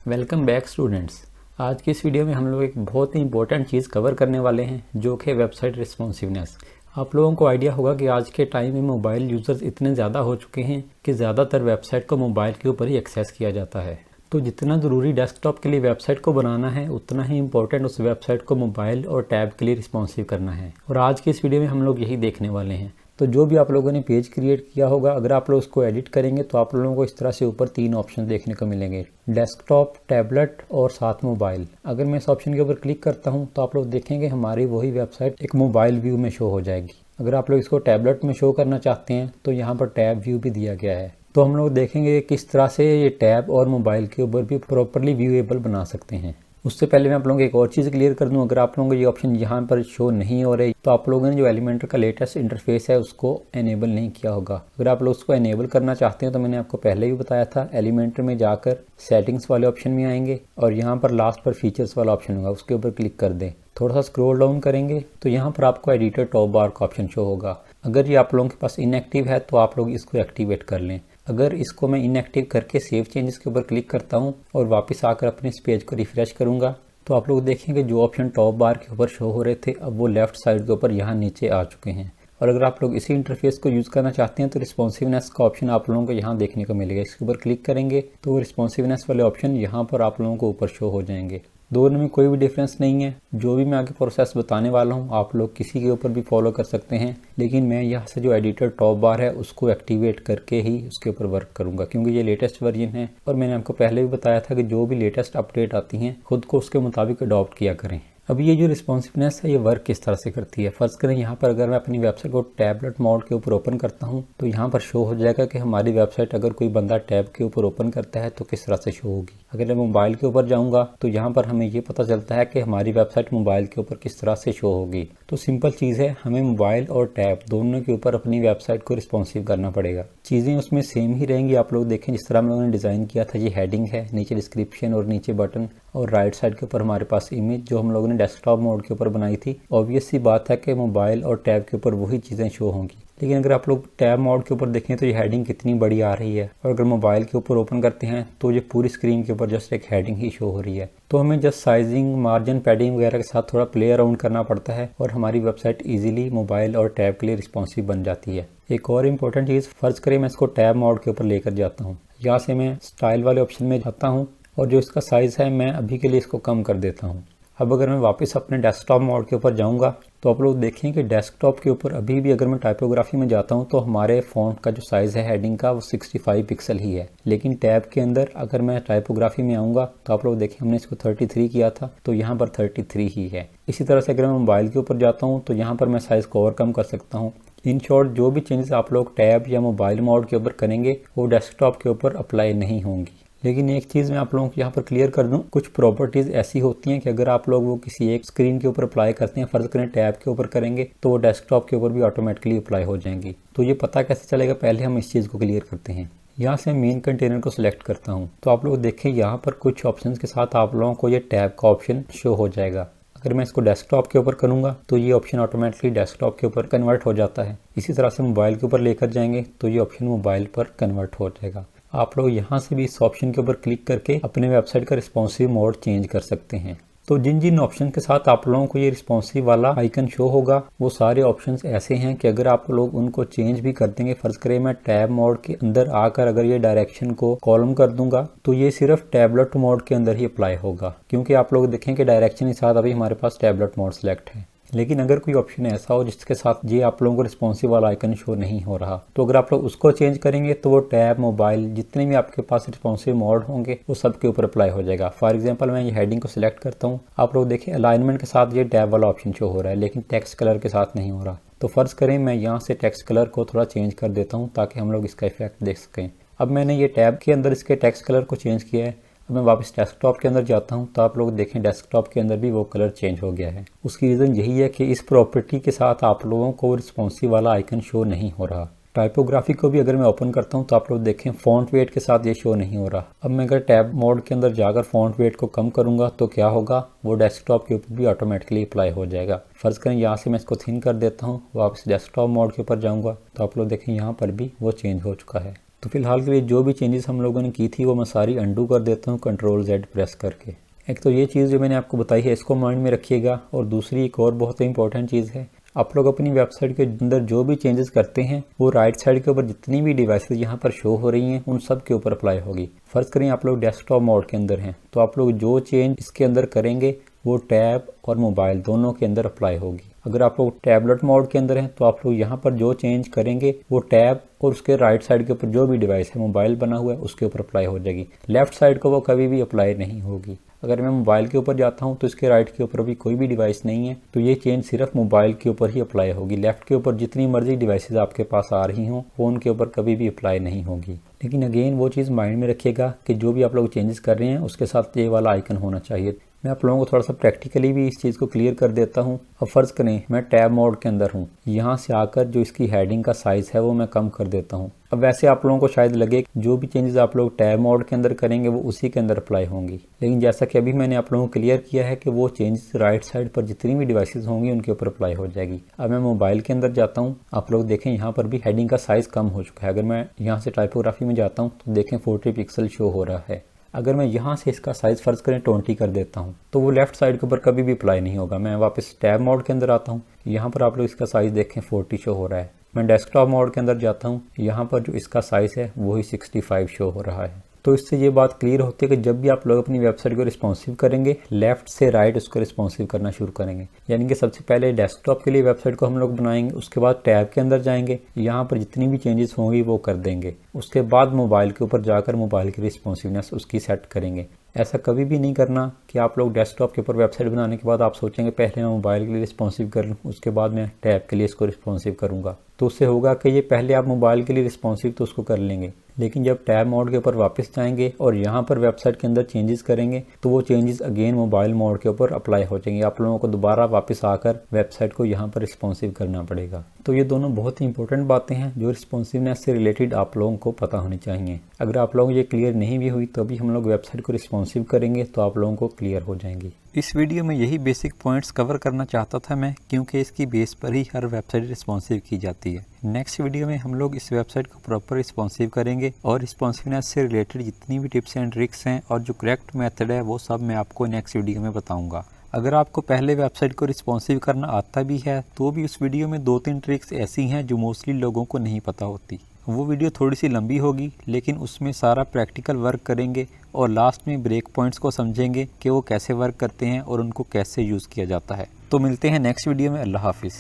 Welcome back students. आज की इस वीडियो में हम लोग एक बहुत ही इंपॉर्टेंट चीज़ कवर करने वाले हैं जो कि वेबसाइट रिस्पॉन्सिवनेस। आप लोगों को आइडिया होगा कि आज के टाइम में मोबाइल यूज़र्स इतने ज़्यादा हो चुके हैं कि ज़्यादातर वेबसाइट को मोबाइल के ऊपर ही एक्सेस किया जाता है। तो जितना ज़रूरी डेस्कटॉप के लिए वेबसाइट को बनाना है उतना ही इंपॉर्टेंट उस वेबसाइट को मोबाइल और टैब के लिए रिस्पॉन्सिव करना है। और आज की इस वीडियो में हम लोग यही देखने वाले हैं। तो जो भी आप लोगों ने पेज क्रिएट किया होगा, अगर आप लोग उसको एडिट करेंगे तो आप लोगों को इस तरह से ऊपर 3 ऑप्शन देखने को मिलेंगे, डेस्कटॉप, टैबलेट और साथ मोबाइल। अगर मैं इस ऑप्शन के ऊपर क्लिक करता हूं तो आप लोग देखेंगे हमारी वही वेबसाइट एक मोबाइल व्यू में शो हो जाएगी। अगर आप लोग इसको टैबलेट में शो करना चाहते हैं तो यहाँ पर टैब व्यू भी दिया गया है। तो हम लोग देखेंगे किस तरह से ये टैब और मोबाइल के ऊपर भी प्रॉपरली व्यूएबल बना सकते हैं। उससे पहले मैं आप लोगों को एक और चीज़ क्लियर कर दूं, अगर आप लोगों को ये ऑप्शन यहाँ पर शो नहीं हो रहे तो आप लोगों ने जो एलिमेंटर का लेटेस्ट इंटरफेस है उसको एनेबल नहीं किया होगा। अगर आप लोग उसको एनेबल करना चाहते हैं तो मैंने आपको पहले भी बताया था, एलिमेंटर में जाकर सेटिंग्स वाले ऑप्शन में आएंगे और यहाँ पर लास्ट पर फीचर्स वाला ऑप्शन होगा, उसके ऊपर क्लिक कर दें। थोड़ा सा स्क्रॉल डाउन करेंगे तो यहाँ पर आपको एडिटर टॉप बार का ऑप्शन शो होगा। अगर ये आप लोगों के पास इनएक्टिव है तो आप लोग इसको एक्टिवेट कर लें। अगर इसको मैं इनएक्टिव करके सेव चेंजेस के ऊपर क्लिक करता हूँ और वापस आकर अपने इस पेज को रिफ्रेश करूँगा तो आप लोग देखेंगे जो ऑप्शन टॉप बार के ऊपर शो हो रहे थे अब वो लेफ्ट साइड के ऊपर यहाँ नीचे आ चुके हैं। और अगर आप लोग इसी इंटरफेस को यूज़ करना चाहते हैं तो रिस्पॉन्सिवनेस का ऑप्शन आप लोगों को यहाँ देखने को मिलेगा। इसके ऊपर क्लिक करेंगे तो रिस्पॉन्सिवनेस वाले ऑप्शन यहाँ पर आप लोगों को ऊपर शो हो जाएंगे। दोनों में कोई भी डिफरेंस नहीं है। जो भी मैं आगे प्रोसेस बताने वाला हूँ आप लोग किसी के ऊपर भी फॉलो कर सकते हैं, लेकिन मैं यहाँ से जो एडिटर टॉप बार है उसको एक्टिवेट करके ही उसके ऊपर वर्क करूँगा क्योंकि ये लेटेस्ट वर्जन है। और मैंने आपको पहले भी बताया था कि जो भी लेटेस्ट अपडेट आती हैं खुद को उसके मुताबिक अडॉप्ट किया करें। अब ये जो रिस्पॉन्सिवनेस है ये वर्क किस तरह से करती है। फर्स्ट करें यहाँ पर अगर मैं अपनी वेबसाइट को टैबलेट मोड के ऊपर ओपन करता हूँ तो यहाँ पर शो हो जाएगा कि हमारी वेबसाइट अगर कोई बंदा टैब के ऊपर ओपन करता है तो किस तरह से शो होगी। अगर मैं मोबाइल के ऊपर जाऊँगा तो यहाँ पर हमें ये पता चलता है कि हमारी वेबसाइट मोबाइल के ऊपर किस तरह से शो होगी। तो सिंपल चीज़ है, हमें मोबाइल और टैब दोनों के ऊपर अपनी वेबसाइट को रिस्पॉन्सिव करना पड़ेगा। चीज़ें उसमें सेम ही रहेंगी। आप लोग देखें जिस तरह हम लोगों ने डिज़ाइन किया था, ये हेडिंग है, नीचे डिस्क्रिप्शन और नीचे बटन और राइट साइड के ऊपर हमारे पास इमेज जो हम लोगों ने डेस्कटॉप मोड के ऊपर बनाई थी। ऑब्वियस सी बात है कि मोबाइल और टैब के ऊपर वही चीज़ें शो होंगी। लेकिन अगर आप लोग टैब मोड के ऊपर देखें तो ये हेडिंग कितनी बड़ी आ रही है और अगर मोबाइल के ऊपर ओपन करते हैं तो ये पूरी स्क्रीन के ऊपर जस्ट एक हेडिंग ही शो हो रही है। तो हमें जस्ट साइजिंग, मार्जिन, पैडिंग वगैरह के साथ थोड़ा प्ले अराउंड करना पड़ता है और हमारी वेबसाइट इजीली मोबाइल और टैब के लिए रिस्पॉन्सिव बन जाती है। एक और इम्पोर्टेंट चीज़, फर्ज करें मैं इसको टैब मोड के ऊपर लेकर जाता हूँ। यहाँ से मैं स्टाइल वाले ऑप्शन में जाता हूँ और जो इसका साइज़ है मैं अभी के लिए इसको कम कर देता हूँ। अब अगर मैं वापस अपने डेस्कटॉप मोड के ऊपर जाऊंगा तो आप लोग देखें कि डेस्कटॉप के ऊपर अभी भी अगर मैं टाइपोग्राफी में जाता हूं तो हमारे फ़ॉन्ट का जो साइज़ है हेडिंग का वो 65 पिक्सल ही है। लेकिन टैब के अंदर अगर मैं टाइपोग्राफी में आऊँगा तो आप लोग देखें हमने इसको 33 किया था तो यहाँ पर 33 ही है। इसी तरह से अगर मैं मोबाइल के ऊपर जाता हूँ तो यहाँ पर मैं साइज़ को और कम कर सकता हूँ। इन शॉर्ट जो भी चेंजेस आप लोग टैब या मोबाइल मोड के ऊपर करेंगे वो डेस्कटॉप के ऊपर अप्लाई नहीं होंगी। लेकिन एक चीज़ मैं आप लोगों को यहाँ पर क्लियर कर दूं, कुछ प्रॉपर्टीज़ ऐसी होती हैं कि अगर आप लोग वो किसी एक स्क्रीन के ऊपर अप्लाई करते हैं, फर्ज करें टैब के ऊपर करेंगे तो वो डेस्कटॉप के ऊपर भी ऑटोमेटिकली अप्लाई हो जाएंगी। तो ये पता कैसे चलेगा, पहले हम इस चीज़ को क्लियर करते हैं। यहाँ से मेन कंटेनर को सिलेक्ट करता हूँ तो आप लोग देखें यहाँ पर कुछ ऑप्शन के साथ आप लोगों को ये टैब का ऑप्शन शो हो जाएगा। अगर मैं इसको डेस्कटॉप के ऊपर करूँगा तो ये ऑप्शन ऑटोमेटिकली डेस्कटॉप के ऊपर कन्वर्ट हो जाता है। इसी तरह से मोबाइल के ऊपर लेकर जाएंगे तो ये ऑप्शन मोबाइल पर कन्वर्ट हो जाएगा। आप लोग यहाँ से भी इस ऑप्शन के ऊपर क्लिक करके अपने वेबसाइट का रिस्पॉन्सिव मोड चेंज कर सकते हैं। तो जिन जिन ऑप्शन के साथ आप लोगों को ये रिस्पॉन्सिव वाला आइकन शो होगा वो सारे ऑप्शंस ऐसे हैं कि अगर आप लोग उनको चेंज भी कर देंगे, फर्ज करें मैं टैब मोड के अंदर आकर अगर ये डायरेक्शन को कॉलम कर दूंगा तो ये सिर्फ टैबलेट मोड के अंदर ही अप्लाई होगा क्योंकि आप लोग देखें कि डायरेक्शन के साथ अभी हमारे पास टैबलेट मोड सेलेक्ट है। लेकिन अगर कोई ऑप्शन ऐसा हो जिसके साथ ये आप लोगों को रिस्पॉन्सिव वाला आइकन शो नहीं हो रहा तो अगर आप लोग उसको चेंज करेंगे तो वो टैब, मोबाइल, जितने भी आपके पास रिस्पॉन्सिव मोड होंगे वो सब के ऊपर अप्लाई हो जाएगा। फॉर एग्जांपल मैं ये हेडिंग को सिलेक्ट करता हूँ, आप लोग देखें अलाइनमेंट के साथ ये टैब वाला ऑप्शन शो हो रहा है लेकिन टेक्स्ट कलर के साथ नहीं हो रहा। तो फर्ज करें मैं यहाँ से टेक्स्ट कलर को थोड़ा चेंज कर देता हूँ ताकि हम लोग इसका इफेक्ट देख सकें। अब मैंने ये टैब के अंदर इसके टेक्स्ट कलर को चेंज किया है। अब मैं वापस डेस्कटॉप के अंदर जाता हूं तो आप लोग देखें डेस्कटॉप के अंदर भी वो कलर चेंज हो गया है। उसकी रीज़न यही है कि इस प्रॉपर्टी के साथ आप लोगों को रिस्पॉन्सिव वाला आइकन शो नहीं हो रहा। टाइपोग्राफी को भी अगर मैं ओपन करता हूं तो आप लोग देखें फॉन्ट वेट के साथ ये शो नहीं हो रहा। अब मैं अगर टैब मोड के अंदर जाकर फॉन्ट वेट को कम करूंगा तो क्या होगा, वो डेस्कटॉप के ऊपर भी ऑटोमेटिकली अप्लाई हो जाएगा। फर्ज करें यहाँ से मैं इसको थिन कर देता हूँ, वापस डेस्कटॉप मोड के ऊपर जाऊँगा तो आप लोग देखें यहाँ पर भी वो चेंज हो चुका है। तो फिलहाल के लिए जो भी चेंजेस हम लोगों ने की थी वो मैं सारी अंडू कर देता हूँ Ctrl+Z प्रेस करके। एक तो ये चीज़ जो मैंने आपको बताई है इसको माइंड में रखिएगा। और दूसरी एक और बहुत इंपॉर्टेंट चीज़ है, आप लोग अपनी वेबसाइट के अंदर जो भी चेंजेस करते हैं वो राइट साइड के ऊपर जितनी भी डिवाइसेस यहाँ पर शो हो रही हैं उन सब के ऊपर अप्लाई होगी। फर्ज करें आप लोग डेस्कटॉप मोड के अंदर हैं तो आप लोग जो चेंज इसके अंदर करेंगे वो टैब और मोबाइल दोनों के अंदर अप्लाई होगी। अगर आप लोग टैबलेट मोड के अंदर हैं तो आप लोग यहाँ पर जो चेंज करेंगे वो टैब और उसके राइट साइड के ऊपर जो भी डिवाइस है मोबाइल बना हुआ है उसके ऊपर अप्लाई हो जाएगी। लेफ्ट साइड को वो कभी भी अप्लाई नहीं होगी। अगर मैं मोबाइल के ऊपर जाता हूँ तो इसके राइट के ऊपर भी कोई भी डिवाइस नहीं है तो ये चेंज सिर्फ मोबाइल के ऊपर ही अप्लाई होगी। लेफ्ट के ऊपर जितनी मर्जी डिवाइसेस आपके पास आ रही हों वो उनके ऊपर कभी भी अप्लाई नहीं होगी। लेकिन अगेन वो चीज़ माइंड में रखिएगा कि जो भी आप लोग चेंजेस कर रहे हैं उसके साथ ये वाला आइकन होना चाहिए। मैं आप लोगों को थोड़ा सा प्रैक्टिकली भी इस चीज़ को क्लियर कर देता हूँ। अब फ़र्ज़ करें मैं टैब मोड के अंदर हूँ, यहाँ से आकर जो इसकी हेडिंग का साइज़ है वो मैं कम कर देता हूँ। अब वैसे आप लोगों को शायद लगे जो भी चेंजेस आप लोग टैब मोड के अंदर करेंगे वो उसी के अंदर अप्लाई होंगी, लेकिन जैसा कि अभी मैंने आप लोगों को क्लियर किया है कि वो चेंजेस राइट साइड पर जितनी भी डिवाइसेस होंगी उनके ऊपर अप्लाई हो जाएगी। अब मैं मोबाइल के अंदर जाता हूँ, आप लोग देखें यहाँ पर भी हेडिंग का साइज़ कम हो चुका है। अगर मैं यहाँ से टाइपोग्राफी में जाता हूँ तो देखें 40 पिक्सल शो हो रहा है। अगर मैं यहाँ से इसका साइज़ फ़र्ज़ करें 20 कर देता हूँ तो वो लेफ़्ट साइड के ऊपर कभी भी अप्लाई नहीं होगा। मैं वापस टैब मोड के अंदर आता हूँ, यहाँ पर आप लोग इसका साइज़ देखें 40 शो हो रहा है। मैं डेस्कटॉप मोड के अंदर जाता हूँ, यहाँ पर जो इसका साइज़ है वही 65 शो हो रहा है। तो इससे ये बात क्लियर होती है कि जब भी आप लोग अपनी वेबसाइट को रिस्पॉन्सिव करेंगे लेफ़्ट से राइट उसको रिस्पॉन्सिव करना शुरू करेंगे। यानी कि सबसे पहले डेस्कटॉप के लिए वेबसाइट को हम लोग बनाएंगे, उसके बाद टैब के अंदर जाएंगे, यहाँ पर जितनी भी चेंजेस होंगी वो कर देंगे। उसके बाद मोबाइल के ऊपर जाकर मोबाइल की रिस्पॉन्सिवनेस उसकी सेट करेंगे। ऐसा कभी भी नहीं करना कि आप लोग डेस्कटॉप के ऊपर वेबसाइट बनाने के बाद आप सोचेंगे पहले मैं मोबाइल के लिए रिस्पॉन्सिव कर लूँ उसके बाद मैं टैब के लिए इसको रिस्पॉन्सिव करूँगा। तो उससे होगा कि ये पहले आप मोबाइल के लिए रिस्पॉन्सिव तो उसको कर लेंगे, लेकिन जब टैब मोड के ऊपर वापस जाएंगे और यहाँ पर वेबसाइट के अंदर चेंजेस करेंगे तो वो चेंजेस अगेन मोबाइल मोड के ऊपर अप्लाई हो जाएंगे। आप लोगों को दोबारा वापस आकर वेबसाइट को यहाँ पर रिस्पॉन्सिव करना पड़ेगा। तो ये दोनों बहुत ही इंपॉर्टेंट बातें हैं जो रिस्पॉन्सिवनेस से रिलेटेड आप लोगों को पता होनी चाहिए। अगर आप लोगों को ये क्लियर नहीं भी हुई तो अभी हम लोग वेबसाइट को रिस्पॉन्सिव करेंगे तो आप लोगों को क्लियर हो जाएंगी। इस वीडियो में यही बेसिक पॉइंट्स कवर करना चाहता था मैं, क्योंकि इसकी बेस पर ही हर वेबसाइट रिस्पॉन्सिव की जाती है। नेक्स्ट वीडियो में हम लोग इस वेबसाइट को प्रॉपर रिस्पॉन्सिव करेंगे और रिस्पॉन्सिवनेस से रिलेटेड जितनी भी टिप्स एंड ट्रिक्स हैं और जो करेक्ट मेथड है वो सब मैं आपको नेक्स्ट वीडियो में बताऊंगा। अगर आपको पहले वेबसाइट को रिस्पॉन्सिव करना आता भी है तो भी उस वीडियो में 2-3 ट्रिक्स ऐसी हैं जो मोस्टली लोगों को नहीं पता होती। वो वीडियो थोड़ी सी लंबी होगी लेकिन उसमें सारा प्रैक्टिकल वर्क करेंगे और लास्ट में ब्रेक पॉइंट्स को समझेंगे कि वो कैसे वर्क करते हैं और उनको कैसे यूज़ किया जाता है। तो मिलते हैं नेक्स्ट वीडियो में। अल्लाह हाफिज़।